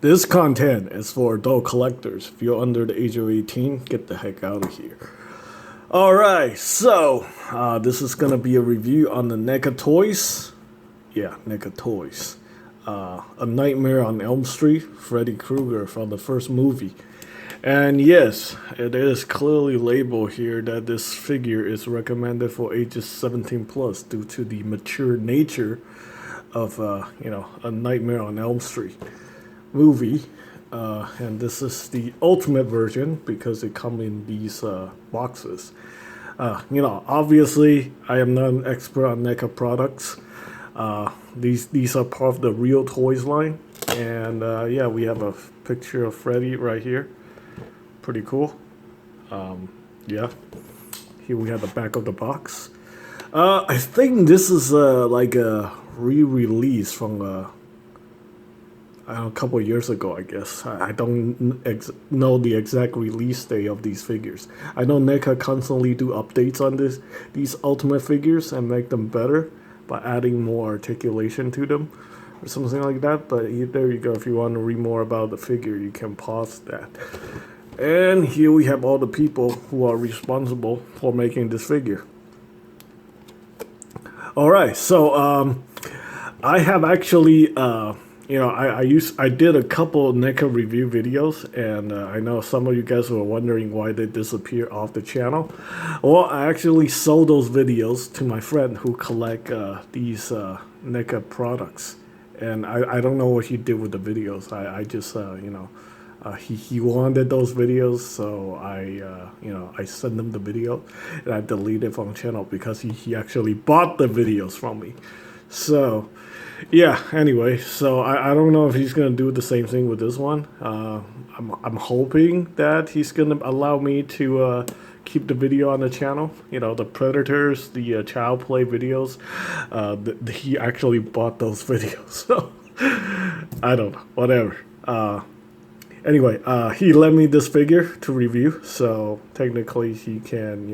This content is for adult collectors. If you're under the age of 18, get the heck out of here. Alright, so this is gonna be a review on the NECA Toys. Yeah, NECA Toys. A Nightmare on Elm Street, Freddy Krueger from the first movie. And yes, it is clearly labeled here that this figure is recommended for ages 17 plus due to the mature nature of a Nightmare on Elm Street movie. And this is the ultimate version because it comes in these boxes. Obviously I am not an expert on NECA products. These are part of the Real Toys line. And yeah, we have a picture of Freddy right here. Pretty cool. Yeah. Here we have the back of the box. I think this is like a re-release from a couple of years ago, I guess. I don't know the exact release date of these figures. I know NECA constantly do updates on these Ultimate figures and make them better by adding more articulation to them or something like that. But there you go. If you want to read more about the figure, you can pause that. And here we have all the people who are responsible for making this figure. Alright, so I have actually I did a couple NECA review videos, and I know some of you guys were wondering why they disappear off the channel. Well, I actually sold those videos to my friend who collect these NECA products, and I don't know what he did with the videos. I just he wanted those videos, so I sent him the video, and I deleted from the channel because he actually bought the videos from me. So yeah, anyway, so I don't know if he's gonna do the same thing with this one. I'm hoping that he's gonna allow me to keep the video on the channel. The Predators, the child play videos. He actually bought those videos, so I don't know, whatever. Anyway, he lent me this figure to review, so technically he can,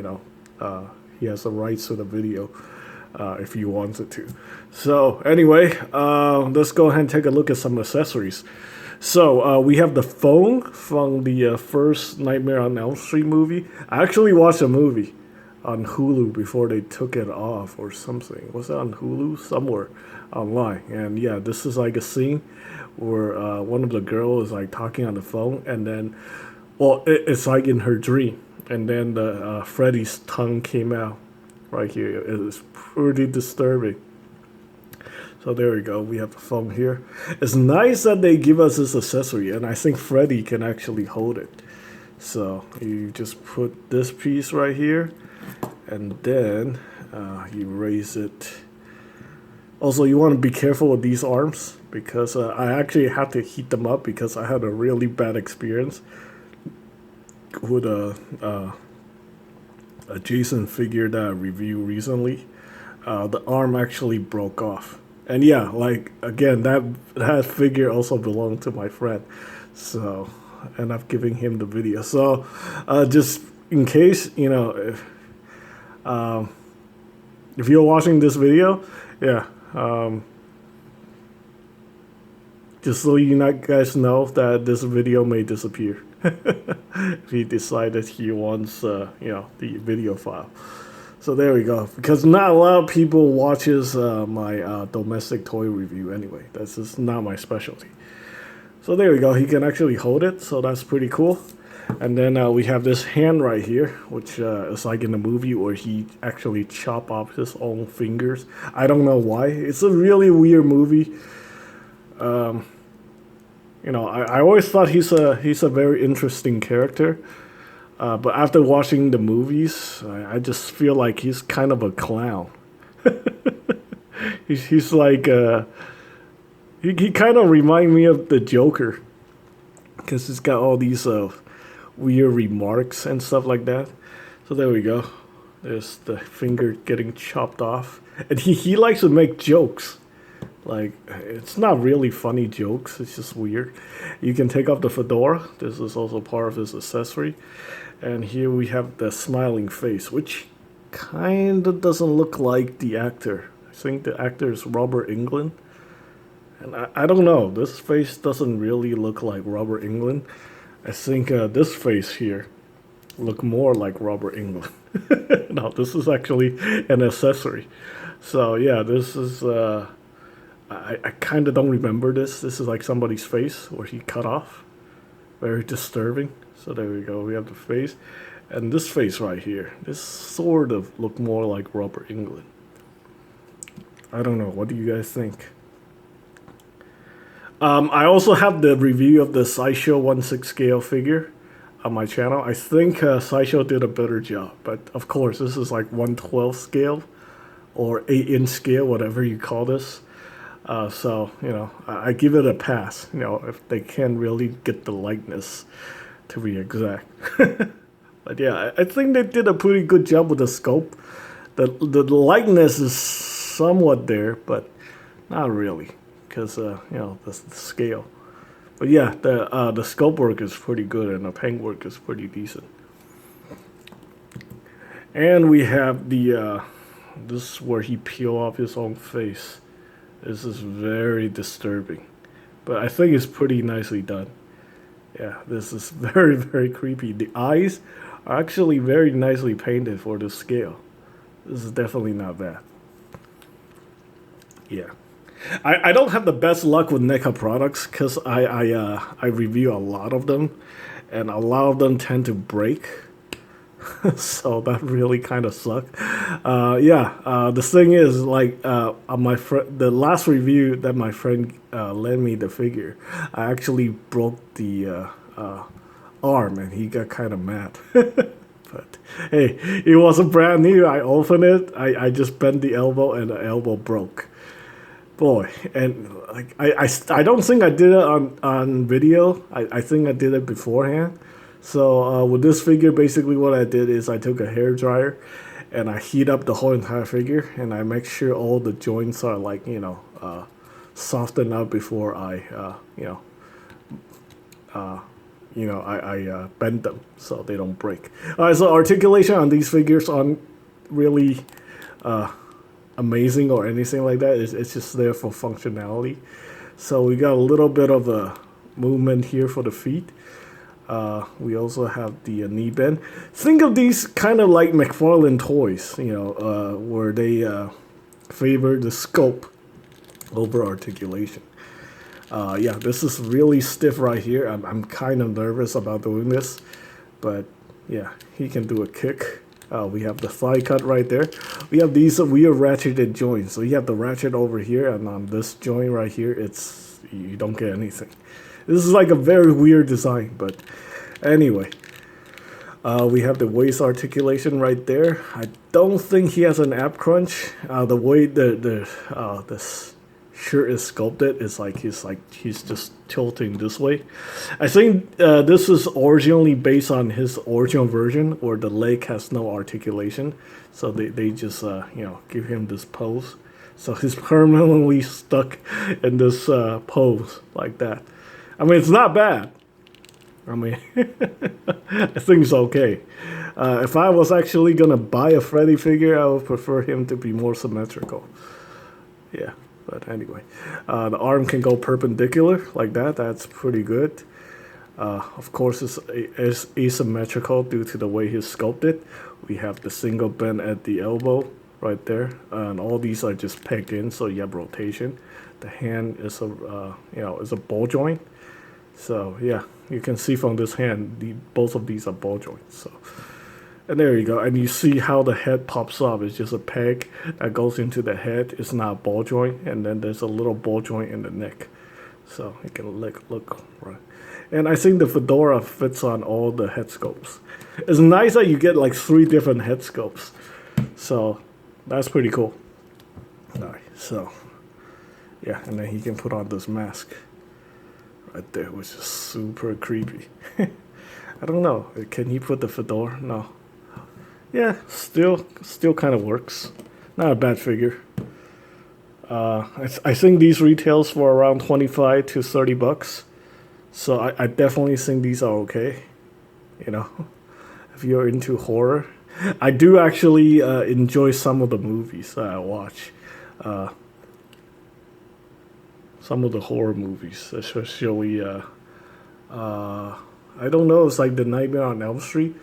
he has the rights to the video if he wanted to. So anyway, let's go ahead and take a look at some accessories. So we have the phone from the first Nightmare on Elm Street movie. I actually watched a movie on Hulu before they took it off or something. Was that on Hulu? Somewhere online. And yeah, this is like a scene where one of the girls is like talking on the phone, and then, well, it's like in her dream, and then the Freddy's tongue came out right here. It is pretty disturbing. So there we go. We have the phone here. It's nice that they give us this accessory, and I think Freddy can actually hold it. So you just put this piece right here, and then you raise it. Also, you want to be careful with these arms because I actually had to heat them up because I had a really bad experience with a Jason figure that I reviewed recently. The arm actually broke off. And yeah, like, again, that figure also belonged to my friend. So, and I'm giving him the video. So, just in case, if you're watching this video, yeah, just so you guys know that this video may disappear if he decided he wants the video file. So there we go, because not a lot of people watches my domestic toy review anyway. That's just not my specialty. So there we go, he can actually hold it, so that's pretty cool. And then we have this hand right here, which is like in the movie where he actually chop off his own fingers. I don't know why. It's a really weird movie. I always thought he's a very interesting character. But after watching the movies, I just feel like he's kind of a clown. he's like he kind of reminds me of the Joker because he's got all these weird remarks and stuff like that. So there we go. There's the finger getting chopped off. And he likes to make jokes. Like, it's not really funny jokes. It's just weird. You can take off the fedora. This is also part of his accessory. And here we have the smiling face, which kind of doesn't look like the actor. I think the actor is Robert Englund. And I don't know. This face doesn't really look like Robert England. I think this face here look more like Robert England. No, this is actually an accessory. So yeah, this is. I kind of don't remember this. This is like somebody's face where he cut off. Very disturbing. So there we go. We have the face, and this face right here. This sort of look more like Robert England. I don't know. What do you guys think? I also have the review of the Sideshow 1/6 scale figure on my channel. I think Sideshow did a better job, but of course this is like 1/12 scale or 8-inch scale, whatever you call this. So you know, I give it a pass. You know, if they can't really get the likeness to be exact. But yeah, I think they did a pretty good job with the scope. The likeness is somewhat there, but not really. Because you know the scale, but yeah, the sculpt work is pretty good and the paint work is pretty decent. And we have the this is where he peel off his own face. This is very disturbing, but I think it's pretty nicely done. Yeah, this is very creepy. The eyes are actually very nicely painted for the scale. This is definitely not bad. Yeah. I don't have the best luck with NECA products because I review a lot of them, and a lot of them tend to break. So that really kind of sucked. Yeah, the thing is, like, on the last review that my friend lent me the figure, I actually broke the arm, and he got kind of mad. But hey, it wasn't brand new. I opened it. I just bent the elbow, and the elbow broke. Boy, and like I don't think I did it on video. I think I did it beforehand. So with this figure, basically what I did is I took a hair dryer and I heat up the whole entire figure, and I make sure all the joints are like, you know, softened up before I I bend them so they don't break. So articulation on these figures aren't really amazing or anything like that. It's just there for functionality. So we got a little bit of a movement here for the feet. We also have the knee bend. Think of these kind of like McFarlane Toys, you know, where they favor the scope over articulation. Yeah, this is really stiff right here. I'm kind of nervous about doing this, but yeah, he can do a kick. We have the thigh cut right there. We have these weird ratcheted joints. So you have the ratchet over here, and on this joint right here, you don't get anything. This is like a very weird design, but anyway. We have the waist articulation right there. I don't think he has an ab crunch. The way this shirt is sculpted is like he's just tilting this way. I think this is originally based on his original version where the leg has no articulation, so they just give him this pose. So he's permanently stuck in this pose like that. I mean, it's not bad. I mean, I think it's okay. If I was actually gonna buy a Freddy figure, I would prefer him to be more symmetrical. Yeah. But anyway, the arm can go perpendicular like that. That's pretty good. Of course, it's asymmetrical due to the way he's sculpted. We have the single bend at the elbow right there, and all these are just pegged in, so you have rotation. The hand is a ball joint. So yeah, you can see from this hand, both of these are ball joints. So. And there you go. And you see how the head pops up. It's just a peg that goes into the head. It's not a ball joint. And then there's a little ball joint in the neck. So it can look right. And I think the fedora fits on all the head sculpts. It's nice that you get like 3 different head sculpts. So that's pretty cool. All right. So yeah. And then he can put on this mask right there, which is super creepy. I don't know. Can he put the fedora? No. Yeah, still kind of works. Not a bad figure. I think these retails for around $25 to $30. So I definitely think these are okay. You know, if you're into horror. I do actually enjoy some of the movies that I watch. some of the horror movies, especially I don't know, it's like the Nightmare on Elm Street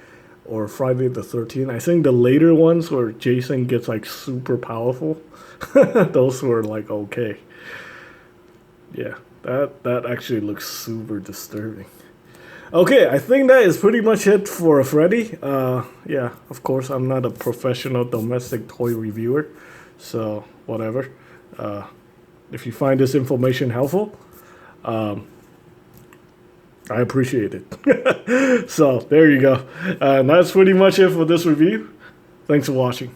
or Friday the 13th. I think the later ones where Jason gets like super powerful, those were like okay. Yeah, that actually looks super disturbing. Okay, I think that is pretty much it for Freddy. Yeah, of course, I'm not a professional domestic toy reviewer, so whatever. If you find this information helpful, I appreciate it. So there you go. That's pretty much it for this review. Thanks for watching.